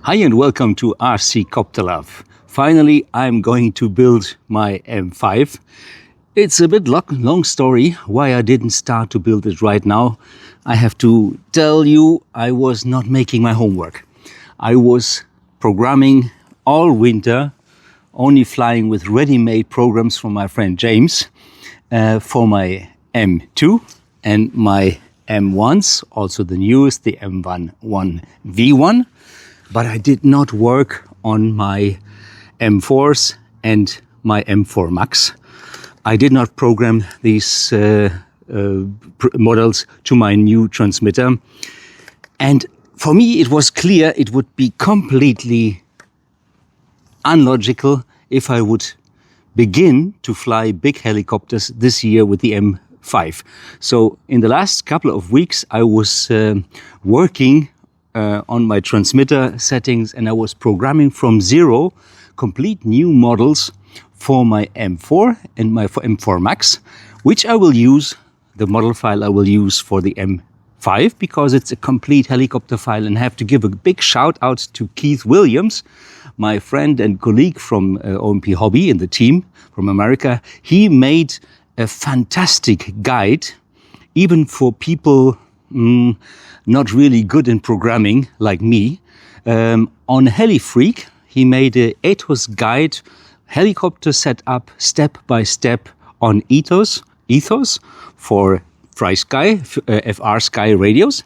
Hi and welcome to RC Copter Love. Finally, I'm going to build my M5. It's a bit long story why I didn't start to build it right now. I have to tell you, I was not making my homework. I was programming all winter, only flying with ready-made programs from my friend James for my M2 and my M1s, also the newest, the M1 V1. But I did not work on my M4s and my M4 Max. I did not program these models to my new transmitter. And for me, it was clear it would be completely unlogical if I would begin to fly big helicopters this year with the M5. So in the last couple of weeks, I was working on my transmitter settings, and I was programming from zero complete new models for my M4 and my M4 Max, which I will use, the model file I will use for the M5, because it's a complete helicopter file. And I have to give a big shout out to Keith Williams, my friend and colleague from OMPHOBBY in the team from America. He made a fantastic guide, even for people not really good in programming like me. On HeliFreak, he made a ethos guide, helicopter setup step by step on ethos for FR Sky radios.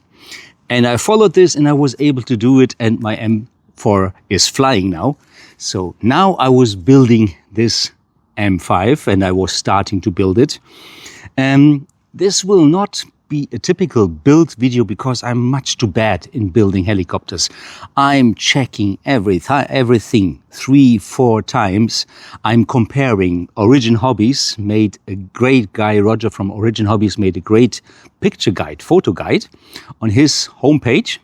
And I followed this and I was able to do it, and my M4 is flying now. So now I was building this M5 and I was starting to build it. This will not be a typical build video because I'm much too bad in building helicopters. I'm checking everything 3-4 times. I'm comparing. Origin Hobbies made a great guy, Roger from Origin Hobbies made a great picture guide, photo guide on his homepage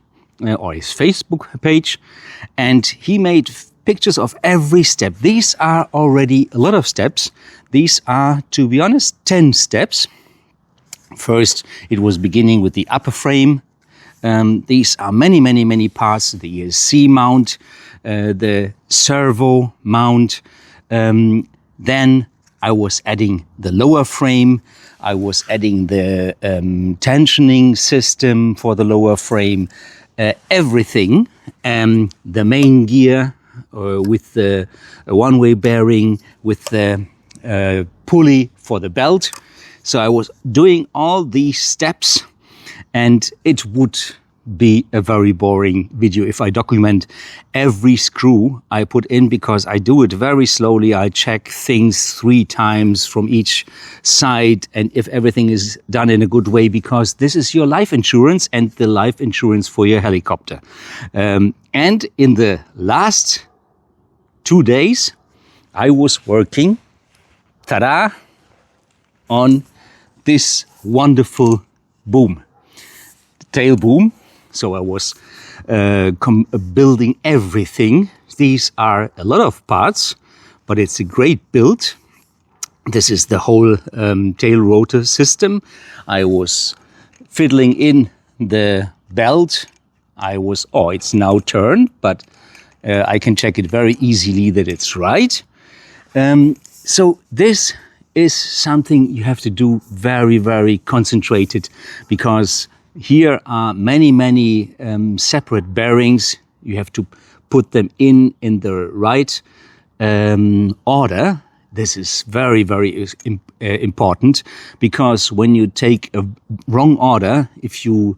or his Facebook page, and he made pictures of every step. These are already a lot of steps. These are, to be honest, 10 steps. First, it was beginning with the upper frame. These are many parts. The ESC mount, the servo mount. Then I was adding the lower frame. I was adding the tensioning system for the lower frame. Everything. The main gear with the one-way bearing, with the pulley for the belt. So I was doing all these steps, and it would be a very boring video if I document every screw I put in, because I do it very slowly. I check things 3 times from each side, and if everything is done in a good way, because this is your life insurance and the life insurance for your helicopter. And in the last 2 days, I was working, ta-da, on this wonderful boom, tail boom. So I was building everything. These are a lot of parts, but it's a great build. This is the whole tail rotor system. I was fiddling in the belt. It's now turned, but I can check it very easily that it's right. So this is something you have to do very concentrated, because here are many separate bearings. You have to put them in the right order. This is very important, because when you take a wrong order, if you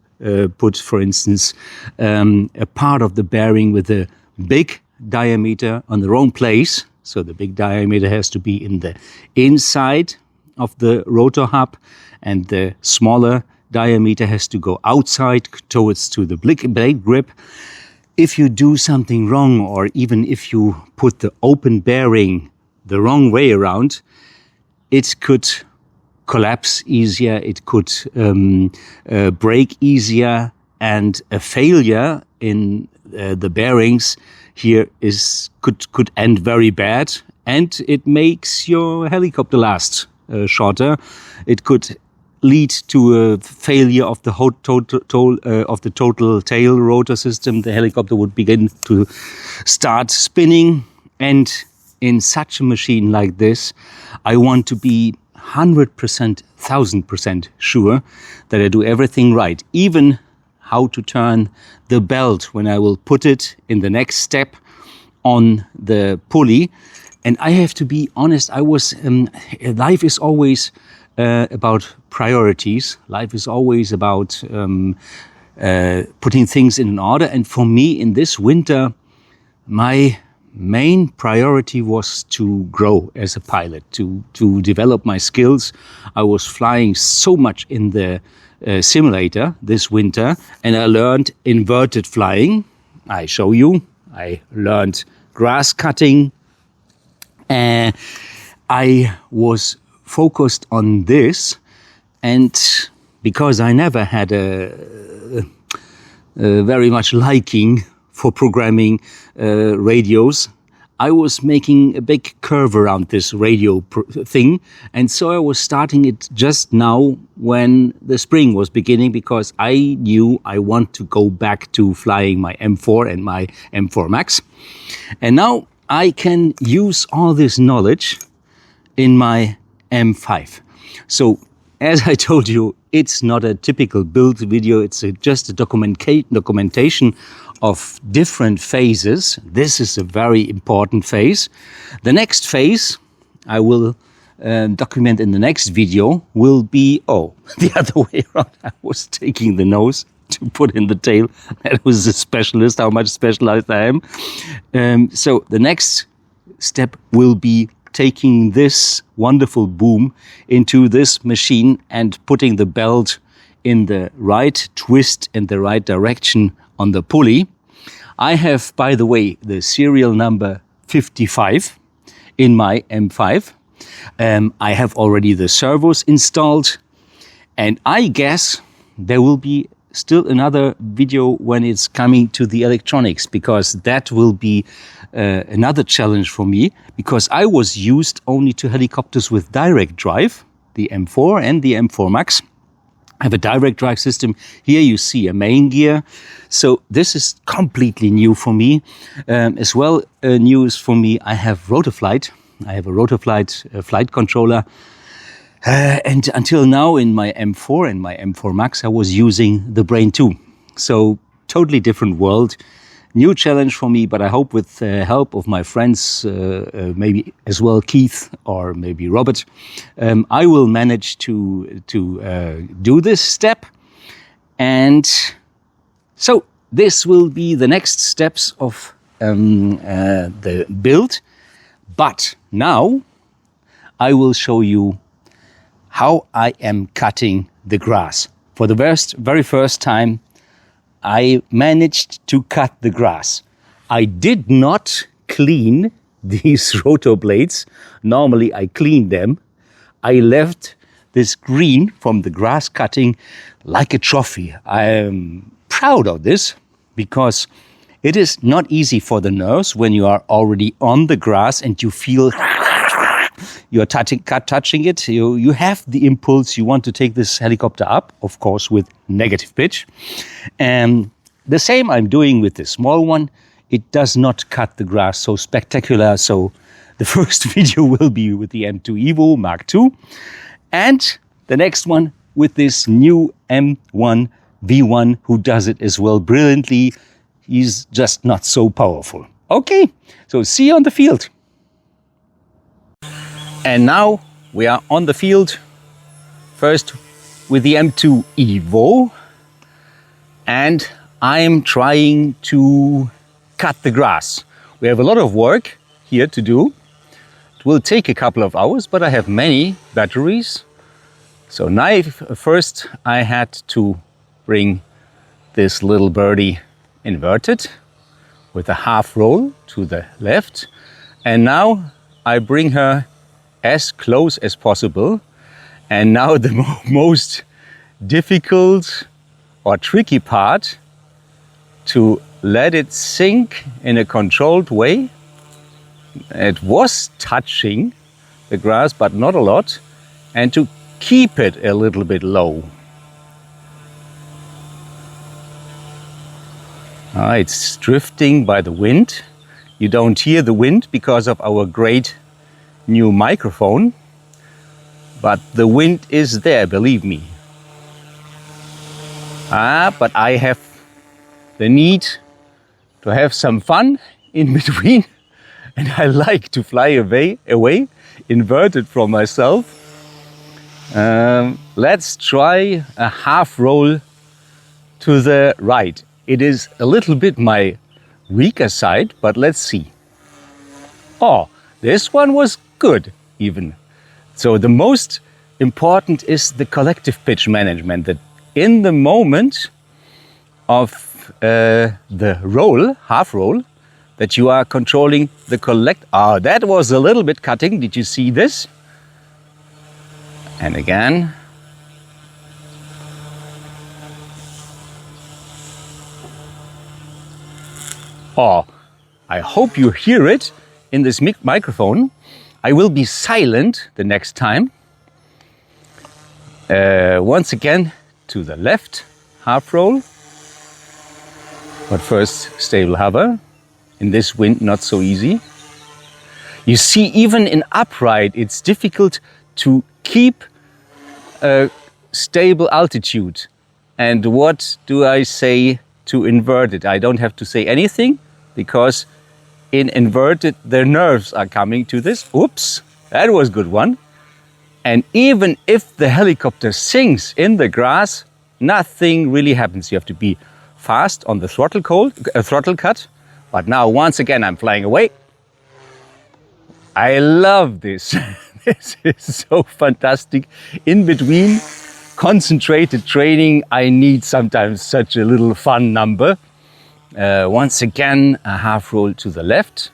put, for instance, a part of the bearing with a big diameter on the wrong place, so the big diameter has to be in the inside of the rotor hub, and the smaller diameter has to go outside towards to the blade grip. If you do something wrong, or even if you put the open bearing the wrong way around, it could collapse easier, it could break easier, and a failure in the bearings here could end very bad, and it makes your helicopter last shorter. It could lead to a failure of the whole total tail rotor system. The helicopter would begin to start spinning. And in such a machine like this, I want to be 100%, 1000% sure that I do everything right. Even how to turn the belt when I will put it in the next step on the pulley. And I have to be honest, life is always about priorities. Life is always about putting things in order. And for me, in this winter, my main priority was to grow as a pilot, to develop my skills. I was flying so much in the simulator this winter, and I learned inverted flying. I show you. I learned grass cutting. I was focused on this, and because I never had a very much liking for programming radios, I was making a big curve around this radio thing, and so I was starting it just now when the spring was beginning, because I knew I want to go back to flying my M4 and my M4 Max. And now I can use all this knowledge in my M5. So, as I told you, it's not a typical build video, it's just a documentation of different phases. This is a very important phase. The next phase I will document in the next video will be, the other way around. I was taking the nose to put in the tail. That was a specialist, how much specialized I am. So the next step will be taking this wonderful boom into this machine and putting the belt in the right twist in the right direction on the pulley. I have, by the way, the serial number 55 in my M5. I have already the servos installed, and I guess there will be still another video when it's coming to the electronics, because that will be another challenge for me, because I was used only to helicopters with direct drive, the M4 and the M4 Max. I have a direct drive system. Here you see a main gear. So this is completely new for me. As well, news for me, I have Rotoflight. I have a Rotoflight flight controller. And until now in my M4 and my M4 Max, I was using the Brain 2. So totally different world. New challenge for me, but I hope with the help of my friends, maybe as well Keith or maybe Robert, I will manage to do this step. And so this will be the next steps of the build. But now I will show you how I am cutting the grass. For the very first time, I managed to cut the grass. I did not clean these rotor blades. Normally I clean them. I left this green from the grass cutting like a trophy. I am proud of this, because it is not easy for the nerves when you are already on the grass and you feel you're touching it. You have the impulse, you want to take this helicopter up, of course, with negative pitch. And the same I'm doing with the small one. It does not cut the grass so spectacular. So the first video will be with the M2 Evo Mark II. And the next one with this new M1 V1, who does it as well brilliantly. He's just not so powerful. Okay, so see you on the field. And now we are on the field, first with the M2 Evo, and I'm trying to cut the grass. We have a lot of work here to do. It will take a couple of hours, but I have many batteries. So now first I had to bring this little birdie inverted with a half roll to the left, and now I bring her as close as possible. And now the most difficult or tricky part, to let it sink in a controlled way. It was touching the grass, but not a lot, and to keep it a little bit low. It's drifting by the wind. You don't hear the wind because of our great new microphone, but the wind is there, believe me. But I have the need to have some fun in between, and I like to fly away inverted from myself. Let's try a half roll to the right. It is a little bit my weaker side, but let's see. Oh, this one was good even. So the most important is the collective pitch management, that in the moment of the roll, half roll, that you are controlling the collect. Oh, that was a little bit cutting. Did you see this? And again. Oh, I hope you hear it in this microphone. I will be silent the next time. Once again to the left, half roll. But first, stable hover. In this wind, not so easy. You see, even in upright, it's difficult to keep a stable altitude. And what do I say to inverted? I don't have to say anything, because in inverted, the nerves are coming to this. Oops, that was a good one. And even if the helicopter sinks in the grass, nothing really happens. You have to be fast on the throttle cut. But now, once again, I'm flying away. I love this. This is so fantastic. In between concentrated training, I need sometimes such a little fun number. Once again, a half roll to the left.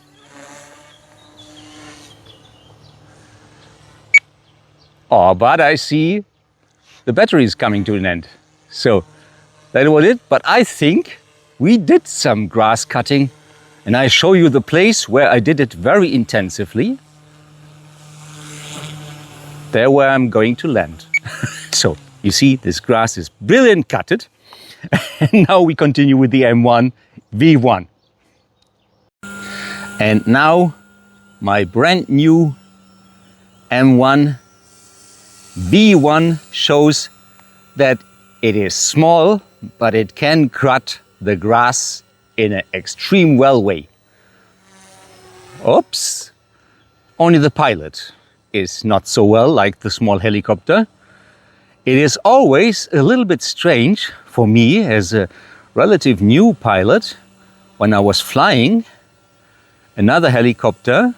Oh, but I see the battery is coming to an end. So that was it. But I think we did some grass cutting, and I show you the place where I did it very intensively. There where I'm going to land. So you see, this grass is brilliant cutted. And now we continue with the M1 V1. And now my brand new M1 V1 shows that it is small, but it can cut the grass in an extreme well way. Oops! Only the pilot is not so well like the small helicopter. It is always a little bit strange for me as a relative new pilot when I was flying another helicopter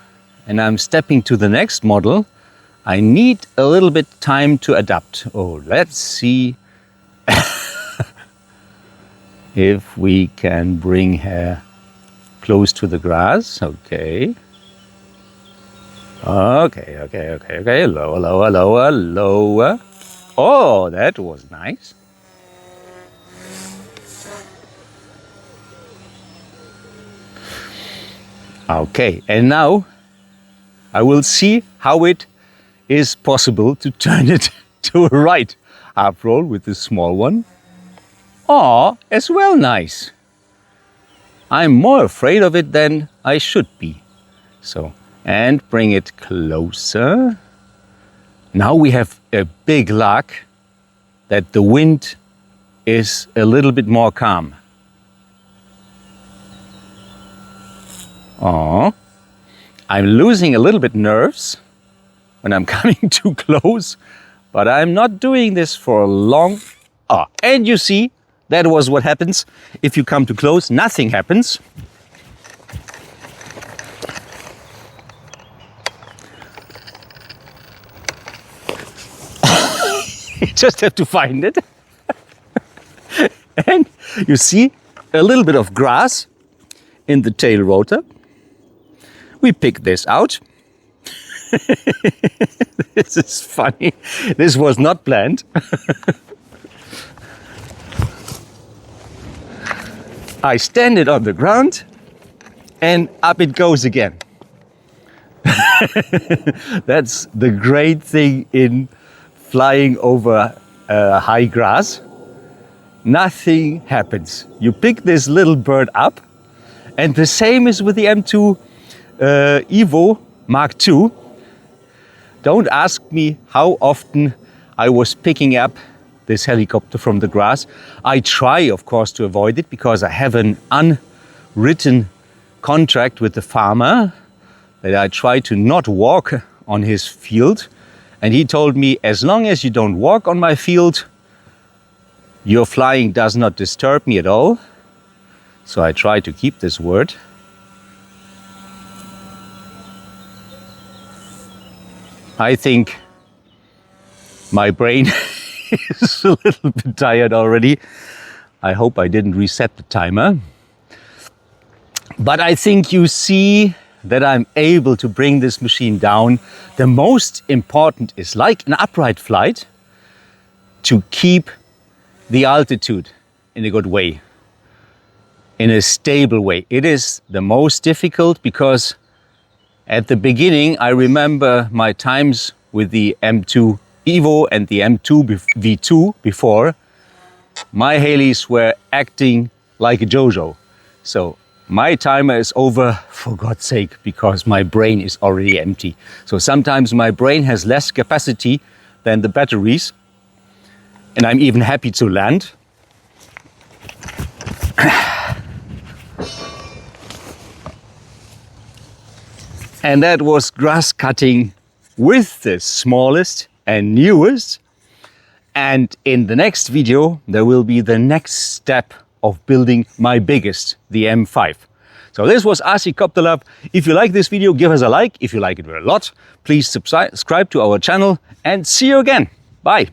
and I'm stepping to the next model. I need a little bit time to adapt. Oh, let's see if we can bring her close to the grass. Okay. Okay. Lower. Oh, that was nice. Okay, and now I will see how it is possible to turn it to a right half roll with this small one. Oh, as well nice. I'm more afraid of it than I should be. So, and bring it closer. Now we have a big luck that the wind is a little bit more calm. Oh, I'm losing a little bit nerves when I'm coming too close, but I'm not doing this for long. Oh, and you see, that was what happens. If you come too close, nothing happens. You just have to find it. And you see a little bit of grass in the tail rotor. We pick this out. This is funny. This was not planned. I stand it on the ground and up it goes again. That's the great thing in flying over high grass, nothing happens. You pick this little bird up, and the same is with the M2 Evo Mark II. Don't ask me how often I was picking up this helicopter from the grass. I try, of course, to avoid it because I have an unwritten contract with the farmer that I try to not walk on his field. And he told me, as long as you don't walk on my field, your flying does not disturb me at all. So I try to keep this word. I think my brain is a little bit tired already. I hope I didn't reset the timer. But I think you see that I'm able to bring this machine down. The most important is, like an upright flight, to keep the altitude in a good way, in a stable way. It is the most difficult because at the beginning, I remember my times with the M2 Evo and the M2 V2 before. My helis were acting like a JoJo. So my timer is over, for God's sake, because my brain is already empty. So sometimes my brain has less capacity than the batteries, and I'm even happy to land. And that was grass cutting with the smallest and newest. And in the next video, there will be the next step of building my biggest, the M5. So this was RC Copter Lab. If you like this video, give us a like. If you like it a lot, please subscribe to our channel, and see you again. Bye.